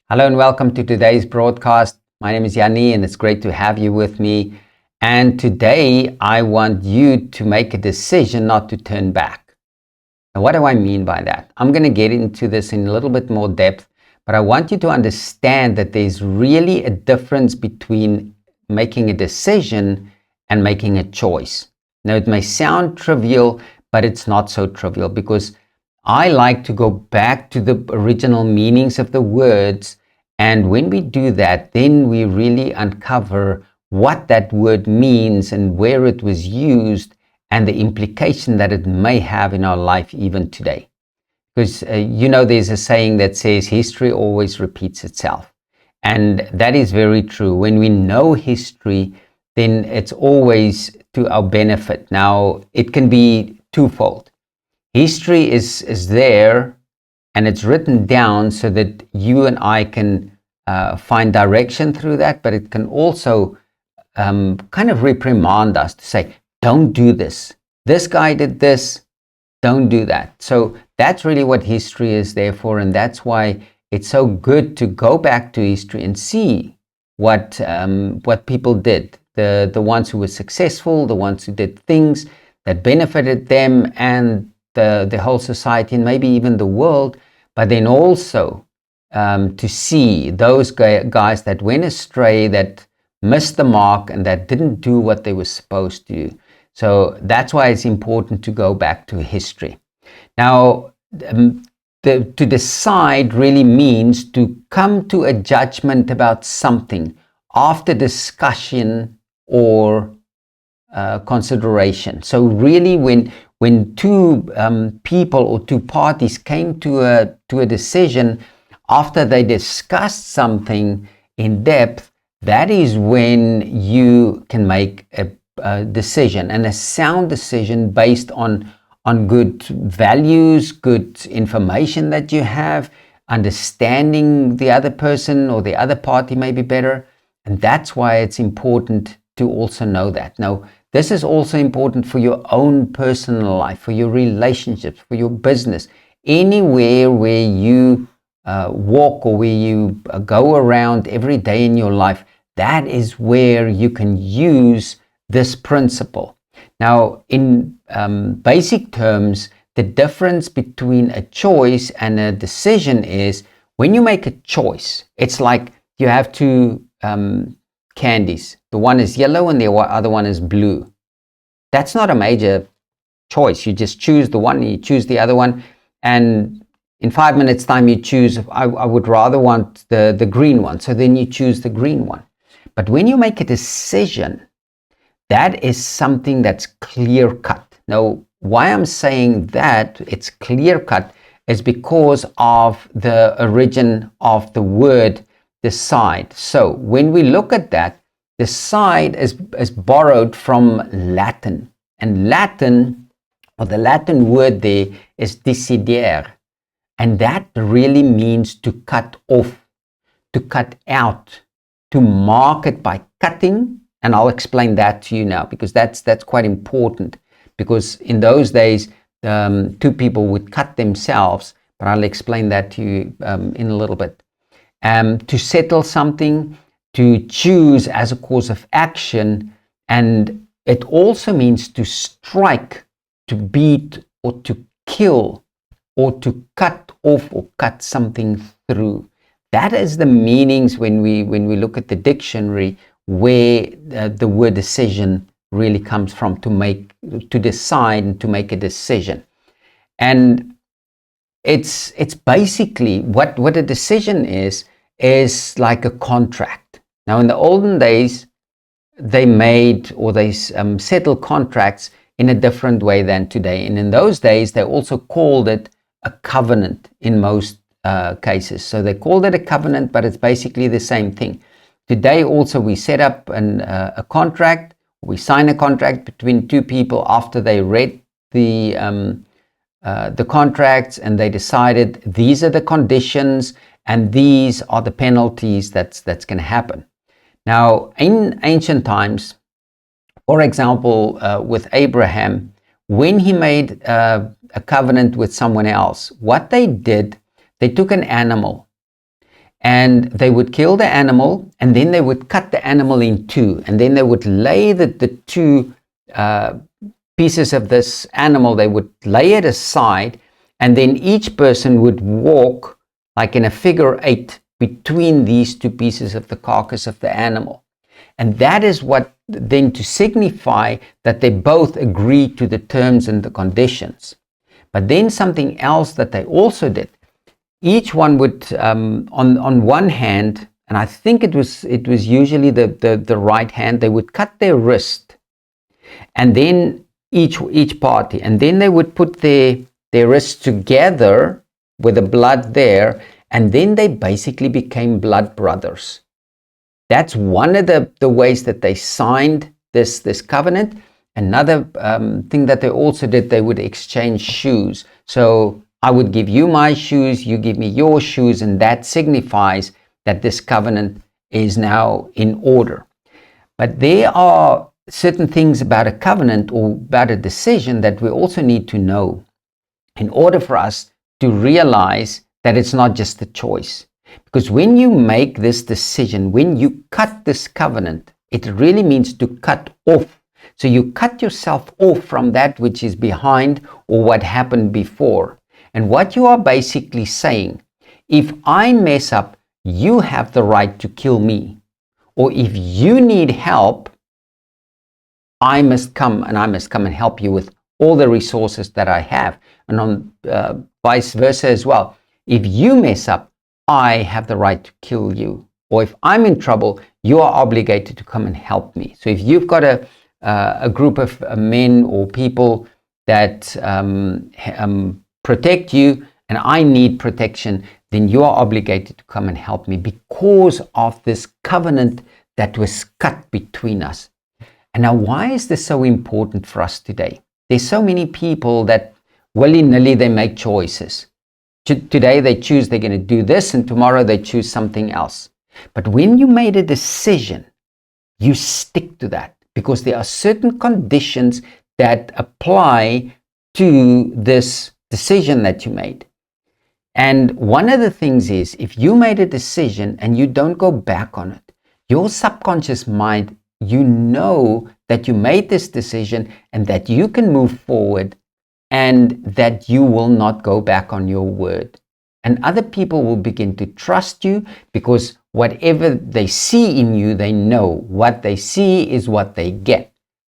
Hello and welcome to today's broadcast. My name is Yanni and it's great to have you with me. And today I want you to make a decision not to turn back. Now, what do I mean by that? I'm going to get into this in a little bit more depth, but I want you to understand that there's really a difference between making a decision and making a choice. Now, it may sound trivial, but it's not so trivial because I like to go back to the original meanings of the words. And when we do that, then we really uncover what that word means and where it was used and the implication that it may have in our life even today. Because, there's a saying that says history always repeats itself. And that is very true. When we know history, then it's always to our benefit. Now, it can be twofold. History is there and it's written down so that you and I can find direction through that, but it can also kind of reprimand us to say, don't do this. This guy did this, don't do that. So that's really what history is there for, and that's why it's so good to go back to history and see what people did, the ones who were successful, the ones who did things that benefited them and the whole society and maybe even the world, but then also to see those guys that went astray, that missed the mark, and that didn't do what they were supposed to do. So that's why it's important to go back to history. Now, to decide really means to come to a judgment about something after discussion or consideration. So really when two people or two parties came to a decision after they discussed something in depth, that is when you can make a decision, and a sound decision based on good values, good information that you have, understanding the other person or the other party maybe better. And that's why it's important to also know that. Now, this is also important for your own personal life, for your relationships, for your business, anywhere where you walk or where you go around every day in your life. That is where you can use this principle. Now, in basic terms, the difference between a choice and a decision is when you make a choice, it's like you have two candies. The one is yellow and the other one is blue. That's not a major choice. You just choose the one and you choose the other one. And in 5 minutes time, you choose, I would rather want the green one. So then you choose the green one. But when you make a decision, that is something that's clear cut. Now, why I'm saying that it's clear cut is because of the origin of the word decide. So when we look at that, decide is borrowed from Latin. And Latin, or the Latin word there, is decidere. And that really means to cut off, to cut out, to mark it by cutting. And I'll explain that to you now, because that's quite important. Because in those days, two people would cut themselves, but I'll explain that to you in a little bit. To settle something, to choose as a course of action, and it also means to strike, to beat, or to kill, or to cut off or cut something through. That is the meanings when we look at the dictionary, where the word decision really comes from, to decide and to make a decision. And it's basically what a decision is like a contract. Now, in the olden days, they made or they settled contracts in a different way than today. And in those days, they also called it a covenant in most cases. So they called it a covenant, but it's basically the same thing. Today also we set up a contract. We sign a contract between two people after they read the contracts and they decided these are the conditions and these are the penalties that's going to happen. Now, in ancient times, for example, with Abraham, when he made a covenant with someone else, what they did, they took an animal and they would kill the animal, and then they would cut the animal in two, and then they would lay the two pieces of this animal, they would lay it aside, and then each person would walk like in a figure 8 between these two pieces of the carcass of the animal. And that is what then to signify that they both agree to the terms and the conditions. But then something else that they also did, each one would, on one hand, and I think it was usually the right hand, they would cut their wrist, and then each party, and then they would put their wrists together with the blood there, and then they basically became blood brothers. That's one of the ways that they signed this covenant. Another thing that they also did, they would exchange shoes. So I would give you my shoes, you give me your shoes, and that signifies that this covenant is now in order. But there are certain things about a covenant or about a decision that we also need to know in order for us to realize that it's not just a choice. Because when you make this decision, when you cut this covenant, it really means to cut off. So you cut yourself off from that which is behind or what happened before. And what you are basically saying, if I mess up, you have the right to kill me. Or if you need help, I must come and help you with all the resources that I have. And on vice versa as well. If you mess up, I have the right to kill you. Or if I'm in trouble, you are obligated to come and help me. So if you've got a group of men or people that protect you and I need protection, then you are obligated to come and help me because of this covenant that was cut between us. And now, why is this so important for us today? There's so many people that willy-nilly they make choices. Today they choose they're going to do this, and tomorrow they choose something else. But when you made a decision, you stick to that because there are certain conditions that apply to this decision that you made. And one of the things is, if you made a decision and you don't go back on it, your subconscious mind, you know that you made this decision and that you can move forward and that you will not go back on your word. And other people will begin to trust you because whatever they see in you, they know. What they see is what they get.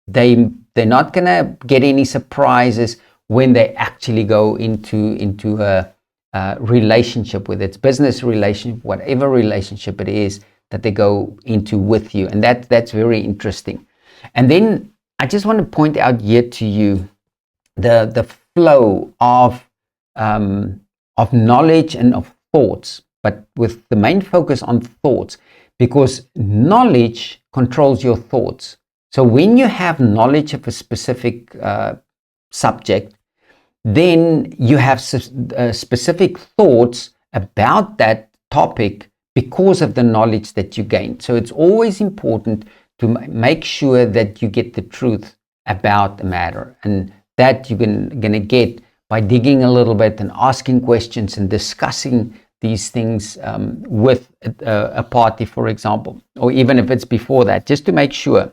They're not going to get any surprises when they actually go into a relationship, whether it's business relationship, whatever relationship it is that they go into with you. And that's very interesting. And then I just want to point out here to you the flow of knowledge and of thoughts, but with the main focus on thoughts, because knowledge controls your thoughts. So when you have knowledge of a specific subject, then you have specific thoughts about that topic because of the knowledge that you gained. So it's always important to make sure that you get the truth about the matter, and that you're going to get by digging a little bit and asking questions and discussing these things with a party, for example, or even if it's before that, just to make sure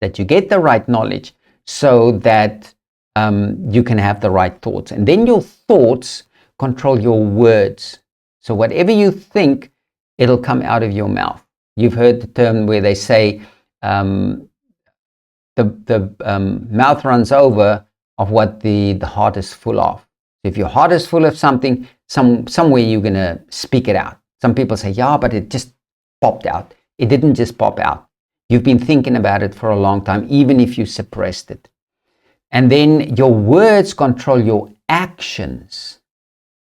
that you get the right knowledge so that you can have the right thoughts. And then your thoughts control your words. So whatever you think, it'll come out of your mouth. You've heard the term where they say the mouth runs over of what the heart is full of. If your heart is full of something, somewhere you're going to speak it out. Some people say, yeah, but it just popped out. It didn't just pop out. You've been thinking about it for a long time, even if you suppressed it. And then your words control your actions.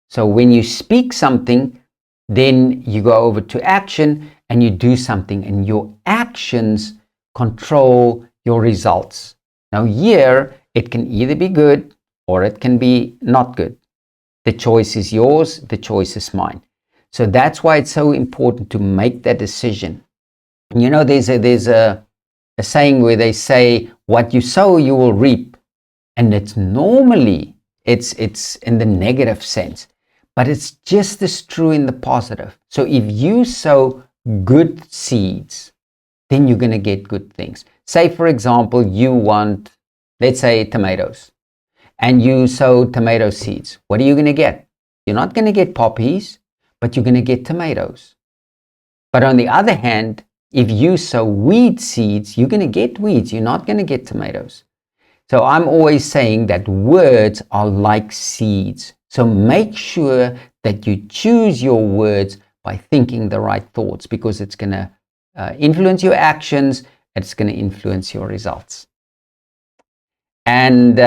So when you speak something, then you go over to action and you do something, and your actions control your results. Now here, it can either be good or it can be not good. The choice is yours, the choice is mine. So that's why it's so important to make that decision. And you know, there's a saying where they say, what you sow, you will reap. And it's normally, it's in the negative sense. But it's just as true in the positive. So if you sow good seeds, then you're going to get good things. Say, for example, you want, let's say, tomatoes, and you sow tomato seeds. What are you going to get? You're not going to get poppies, but you're going to get tomatoes. But on the other hand, if you sow weed seeds, you're going to get weeds. You're not going to get tomatoes. So I'm always saying that words are like seeds. So make sure that you choose your words by thinking the right thoughts, because it's going to influence your actions, and it's going to influence your results. And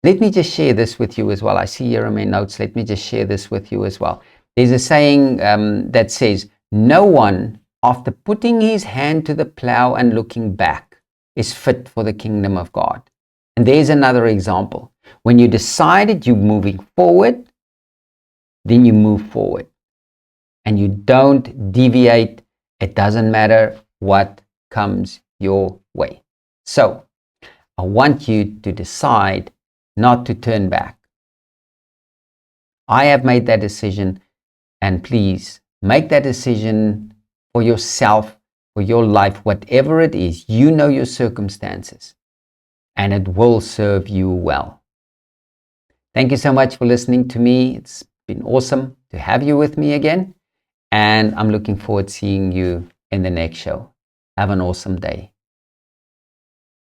let me just share this with you as well. I see here in my notes. Let me just share this with you as well. There's a saying that says, no one, after putting his hand to the plow and looking back, is fit for the kingdom of God. And there's another example. When you decided you're moving forward, then you move forward. And you don't deviate. It doesn't matter what comes your way. So, I want you to decide not to turn back. I have made that decision, and please make that decision for yourself, for your life, whatever it is. You know your circumstances, and it will serve you well. Thank you so much for listening to me. It's been awesome to have you with me again, and I'm looking forward to seeing you in the next show. Have an awesome day.